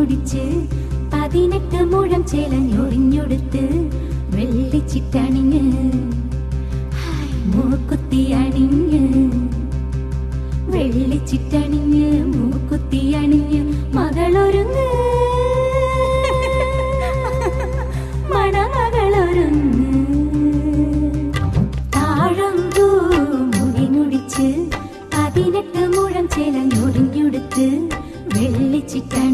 മുടിച്ച് 18 മുഴം ചേലഞ്ഞൊറിഞ്ഞൊടുത്ത് വെള്ളിച്ചിട്ടണിഞ്ഞ് മൂക്കുത്തി അണിഞ്ഞ് വെള്ളിച്ചിട്ടണിഞ്ഞ് മൂക്കുത്തി അണിഞ്ഞ് മകളൊരുങ്ങ് മണമകളൊരുങ്ങ് താഴമ്പൂ മുടി മുടിച്ച് 18 മുഴം ചേലഞ്ഞൊറിഞ്ഞൊടുത്ത് വെള്ളിച്ചിട്ടണി